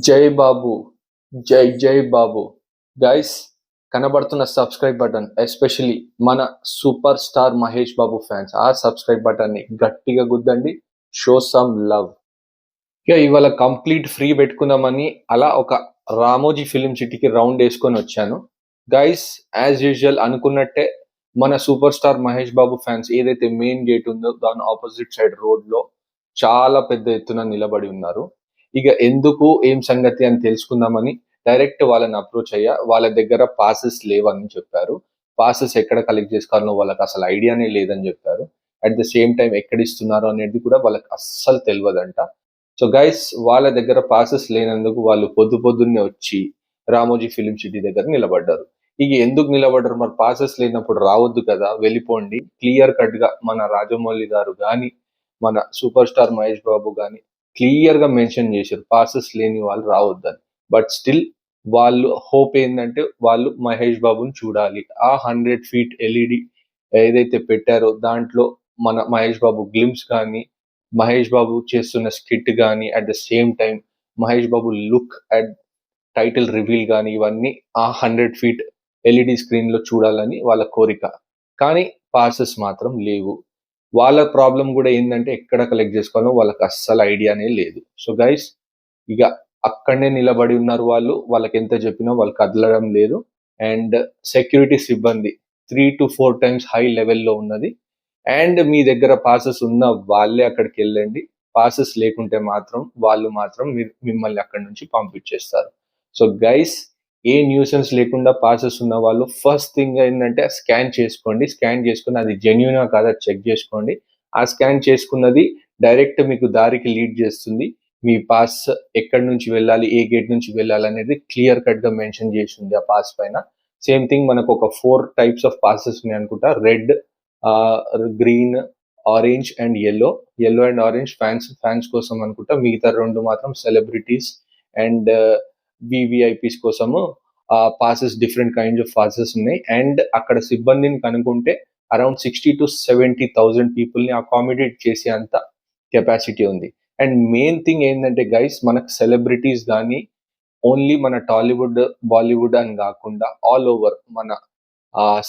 జై బాబు, జై జై బాబు. గైస్, కనబడుతున్న సబ్స్క్రైబ్ బటన్ ఎస్పెషలీ మన super star Mahesh Babu fans ఆ సబ్స్క్రైబ్ బటన్ ని గట్టిగా గుద్దండి. Show some love. ఇక ఇవాళ కంప్లీట్ ఫ్రీ పెట్టుకుందామని అలా ఒక రామోజీ ఫిలిం సిటీకి రౌండ్ వేసుకొని వచ్చాను. గైస్, యాజ్ యూజువల్ అనుకున్నట్టే మన super star Mahesh Babu fans ఏదైతే మెయిన్ గేట్ ఉందో దాని ఆపోజిట్ సైడ్ రోడ్ లో చాలా పెద్ద ఎత్తున నిలబడి ఉన్నారు. ఇక ఎందుకు ఏం సంగతి అని తెలుసుకుందామని డైరెక్ట్ వాళ్ళని అప్రోచ్ అయ్యా. వాళ్ళ దగ్గర పాసెస్ లేవని చెప్పారు. పాసెస్ ఎక్కడ కలెక్ట్ చేసుకోవాలో వాళ్ళకి అసలు ఐడియానే లేదని చెప్పారు. అట్ ద సేమ్ టైం ఎక్కడ ఇస్తున్నారు అనేది కూడా వాళ్ళకి అస్సలు తెలియదంట. సో గైస్, వాళ్ళ దగ్గర పాసెస్ లేనందుకు వాళ్ళు పొద్దున్నే వచ్చి రామోజీ ఫిలిం సిటీ దగ్గర నిలబడ్డారు. ఇక ఎందుకు నిలబడ్డారు? మరి పాసెస్ లేనప్పుడు రావద్దు కదా, వెళ్ళిపోండి. క్లియర్ కట్ గా మన రాజమౌళి గారు కానీ మన సూపర్ స్టార్ మహేష్ బాబు కానీ క్లియర్ గా మెన్షన్ చేశారు పాసెస్ లేని వాళ్ళు రావద్దని. బట్ స్టిల్ వాళ్ళు హోప్ ఏంటంటే వాళ్ళు మహేష్ బాబుని చూడాలి. ఆ 100 feet ఎల్ఈడి ఏదైతే పెట్టారో దాంట్లో మన మహేష్ బాబు గ్లిమ్స్ కానీ, మహేష్ బాబు చేస్తున్న స్కిట్ కానీ, at the same time Mahesh Babu look at title reveal కానీ, ఇవన్నీ ఆ 100 feet ఎల్ఈడి స్క్రీన్ లో చూడాలని వాళ్ళ కోరిక. కానీ పాసెస్ మాత్రం లేవు. వాళ్ళ ప్రాబ్లం కూడా ఏంటంటే ఎక్కడ కలెక్ట్ చేసుకోవాలో వాళ్ళకి అస్సలు ఐడియానే లేదు. సో గైస్, ఇక అక్కడనే నిలబడి ఉన్నారు వాళ్ళు. వాళ్ళకి ఎంత చెప్పినా వాళ్ళు కదలడం లేదు. అండ్ సెక్యూరిటీ సిబ్బంది 3 to 4 times హై లెవెల్లో ఉన్నది. అండ్ మీ దగ్గర పాసెస్ ఉన్న వాళ్ళే అక్కడికి వెళ్ళండి. పాసెస్ లేకుంటే మాత్రం వాళ్ళు మాత్రం మిమ్మల్ని అక్కడి నుంచి పంపించేస్తారు. సో గైస్, ఏ న్యూసెన్స్ లేకుండా పాసెస్ ఉన్న వాళ్ళు ఫస్ట్ థింగ్ ఏంటంటే స్కాన్ చేసుకోండి. స్కాన్ చేసుకుని అది జెన్యునా కాదా చెక్ చేసుకోండి. ఆ స్కాన్ చేసుకున్నది డైరెక్ట్ మీకు దారికి లీడ్ చేస్తుంది. మీ పాస్ ఎక్కడి నుంచి వెళ్ళాలి, ఏ గేట్ నుంచి వెళ్ళాలి అనేది క్లియర్ కట్ గా మెన్షన్ చేసి ఉంది ఆ పాస్ పైన. సేమ్ థింగ్ మనకు ఒక 4 types ఆఫ్ పాసెస్ ఉన్నాయి అనుకుంటా. Red, green, orange and yellow. Yellow and orange fans కోసం అనుకుంటా. మిగతా 2 మాత్రం సెలబ్రిటీస్ అండ్ వివిఐపీస్ కోసము passes, different kinds of passes ఉన్నాయి. అండ్ అక్కడ సిబ్బందిని కనుక్కుంటే అరౌండ్ 60,000 to 70,000 పీపుల్ని అకామిడేట్ చేసే అంత కెపాసిటీ ఉంది. అండ్ మెయిన్ థింగ్ ఏంటంటే గైస్, మనకు సెలబ్రిటీస్ కానీ ఓన్లీ మన టాలీవుడ్, బాలీవుడ్ అని కాకుండా ఆల్ ఓవర్ మన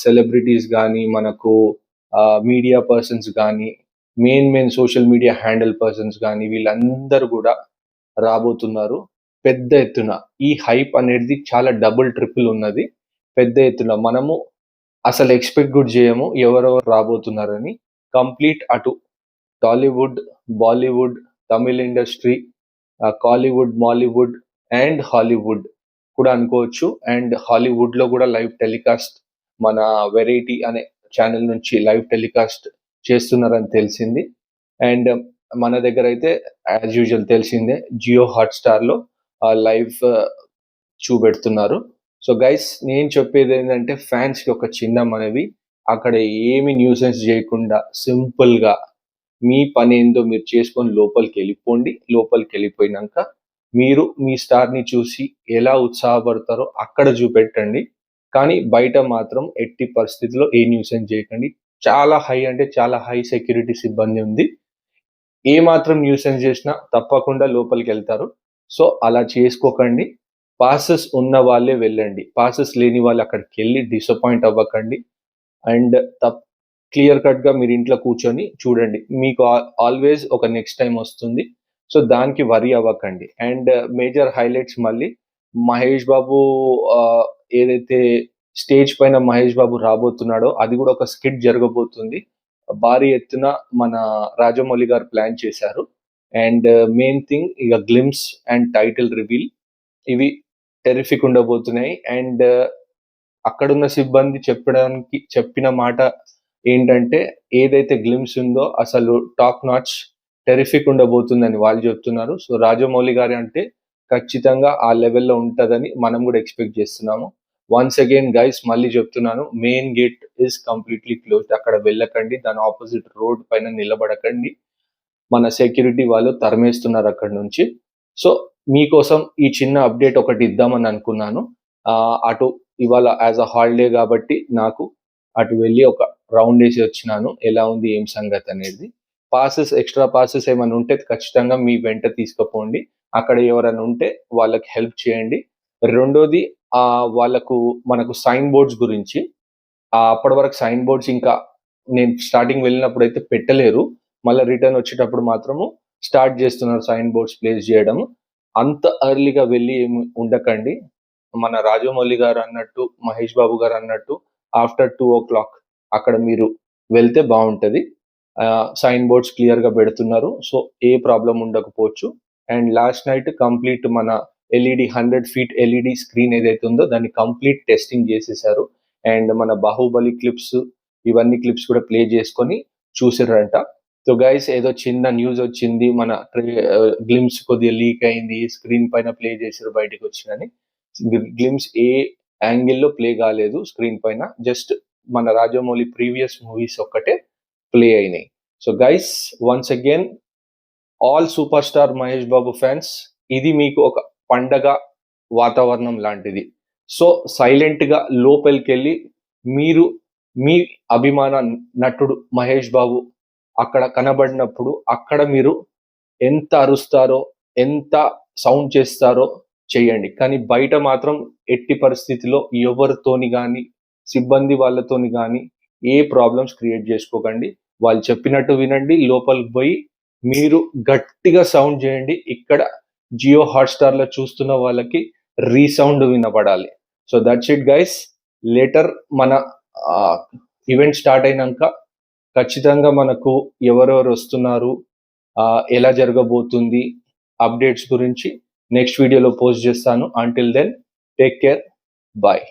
సెలబ్రిటీస్ కానీ, మనకు మీడియా పర్సన్స్ కానీ, main social media handle persons కానీ వీళ్ళందరూ కూడా రాబోతున్నారు పెద్ద ఎత్తున. ఈ హైప్ అనేది చాలా డబుల్ ట్రిపుల్ ఉన్నది. పెద్ద ఎత్తున మనము అసలు ఎక్స్పెక్ట్ కూడా చేయము ఎవరెవరు రాబోతున్నారని. కంప్లీట్ అటు Tollywood, Bollywood, Tamil industry, Kollywood, Mollywood and Hollywood కూడా అనుకోవచ్చు. అండ్ హాలీవుడ్ లో కూడా లైవ్ టెలికాస్ట్ మన వెరైటీ అనే ఛానల్ నుంచి లైవ్ టెలికాస్ట్ చేస్తున్నారని తెలిసింది. అండ్ మన దగ్గర అయితే యాజ్ యూజువల్ తెలిసిందే జియో హాట్స్టార్ లో లైవ్ చూపెడుతున్నారు. సో గైస్, నేను చెప్పేది ఏంటంటే ఫ్యాన్స్ కి ఒక చిన్న మనవి. అక్కడ ఏమి న్యూసెన్స్ చేయకుండా సింపుల్ గా మీ పని ఏందో మీరు చేసుకొని లోపలికి వెళ్ళిపోండి. లోపలికి వెళ్ళిపోయినాక మీరు మీ స్టార్ ని చూసి ఎలా ఉత్సాహపడతారో అక్కడ చూపెట్టండి. కానీ బయట మాత్రం ఎట్టి పరిస్థితుల్లో ఏ న్యూసెన్స్ చేయకండి. చాలా హై అంటే చాలా హై సెక్యూరిటీ సిబ్బంది ఉంది. ఏ మాత్రం న్యూసెన్స్ చేసినా తప్పకుండా లోపలికి వెళ్తారు. సో అలా చేసుకోకండి. పాసెస్ ఉన్న వాళ్ళే వెళ్ళండి. పాసెస్ లేని వాళ్ళు అక్కడికి వెళ్ళి డిసప్పాయింట్ అవ్వకండి. అండ్ క్లియర్ కట్ గా మీరు ఇంట్లో కూర్చొని చూడండి. మీకు ఆల్వేస్ ఒక నెక్స్ట్ టైం వస్తుంది. సో దానికి వరి అవ్వకండి. అండ్ మేజర్ హైలైట్స్ మళ్ళీ మహేష్ బాబు ఏదైతే స్టేజ్ పైన మహేష్ బాబు రాబోతున్నాడో అది కూడా ఒక స్కిట్ జరగబోతుంది. భారీ ఎత్తున మన రాజమౌళి గారు ప్లాన్ చేశారు. అండ్ మెయిన్ థింగ్ ఇక గ్లిమ్స్ అండ్ టైటిల్ రివీల్ ఇవి టెరిఫిక్ ఉండబోతున్నాయి. అండ్ అక్కడున్న సిబ్బంది చెప్పిన మాట ఏంటంటే ఏదైతే గ్లిమ్స్ ఉందో అసలు టాప్ నాచ్ టెరిఫిక్ ఉండబోతుందని వాళ్ళు చెప్తున్నారు. సో రాజమౌళి గారి అంటే ఖచ్చితంగా ఆ లెవెల్లో ఉంటుందని మనం కూడా ఎక్స్పెక్ట్ చేస్తున్నాము. వన్స్ అగైన్ గైస్, మళ్ళీ చెప్తున్నాను, main gate is completely closed. అక్కడ వెళ్ళకండి. దాని ఆపోజిట్ రోడ్ పైన నిలబడకండి. మన సెక్యూరిటీ వాళ్ళు తరిమేస్తున్నారు అక్కడ నుంచి. సో మీకోసం ఈ చిన్న అప్డేట్ ఒకటి ఇద్దామని అనుకున్నాను. అటు ఇవాళ యాజ్ అ హాలిడే కాబట్టి నాకు అటు వెళ్ళి ఒక రౌండ్ వేసి వచ్చినాను. ఎలా ఉంది ఏం సంగతి అనేది. పాసెస్, ఎక్స్ట్రా పాసెస్ ఏమైనా ఉంటే ఖచ్చితంగా మీ వెంట తీసుకుపోండి. అక్కడ ఎవరైనా ఉంటే వాళ్ళకి హెల్ప్ చేయండి. రెండోది వాళ్ళకు మనకు సైన్ బోర్డ్స్ గురించి అప్పటి వరకు సైన్ బోర్డ్స్ ఇంకా నేను స్టార్టింగ్ వెళ్ళినప్పుడు అయితే పెట్టలేరు. మళ్ళీ రిటర్న్ వచ్చేటప్పుడు మాత్రము స్టార్ట్ చేస్తున్నారు సైన్ బోర్డ్స్ ప్లేస్ చేయడం. అంత ఎర్లీగా వెళ్ళి ఏమి ఉండకండి. మన రాజమౌళి గారు అన్నట్టు, మహేష్ బాబు గారు అన్నట్టు ఆఫ్టర్ 2:00 అక్కడ మీరు వెళ్తే బాగుంటది. సైన్ బోర్డ్స్ క్లియర్ గా పెడుతున్నారు. సో ఏ ప్రాబ్లం ఉండకపోవచ్చు. అండ్ లాస్ట్ నైట్ కంప్లీట్ మన ఎల్ఈడి 100 ఫీట్ ఎల్ఈడి స్క్రీన్ ఏదైతే ఉందో దాన్ని కంప్లీట్ టెస్టింగ్ చేసేసారు. అండ్ మన బాహుబలి క్లిప్స్ ఇవన్నీ క్లిప్స్ కూడా ప్లే చేసుకొని చూసిర్రంట. సో గైస్ ఏదో చిన్న న్యూస్ వచ్చింది, మన గ్లిమ్స్ కొద్దిగా లీక్ అయింది, స్క్రీన్ పైన ప్లే చేసారు బయటకు వచ్చిందని. గ్లిమ్స్ ఏ యాంగిల్లో ప్లే కాలేదు స్క్రీన్ పైన, జస్ట్ మన రాజమౌళి ప్రీవియస్ మూవీస్ ఒక్కటే ప్లే అయినాయి. So guys once again all super star Mahesh Babu fans, ఇది మీకు ఒక పండగ వాతావరణం లాంటిది. సో సైలెంట్ గా లోపలికి వెళ్ళి మీరు మీ అభిమాన నటుడు మహేష్ బాబు అక్కడ కనబడినప్పుడు అక్కడ మీరు ఎంత అరుస్తారో, ఎంత సౌండ్ చేస్తారో చెయ్యండి. కానీ బయట మాత్రం ఎట్టి పరిస్థితిలో ఎవరితోని కానీ, సిబ్బంది వాళ్ళతోని కానీ ఏ ప్రాబ్లమ్స్ క్రియేట్ చేసుకోకండి. వాళ్ళు చెప్పినట్టు వినండి. లోపలికి పోయి మీరు గట్టిగా సౌండ్ చేయండి. ఇక్కడ జియో హాట్‌స్టార్ లో చూస్తున్న వాళ్ళకి రీసౌండ్ వినపడాలి. So that's it guys. Later మన ఈవెంట్ స్టార్ట్ అయినాక ఖచ్చితంగా మనకు ఎవరెవరు వస్తున్నారు, ఎలా జరగబోతుంది, అప్డేట్స్ గురించి నెక్స్ట్ వీడియోలో పోస్ట్ చేస్తాను. Until then take care, bye.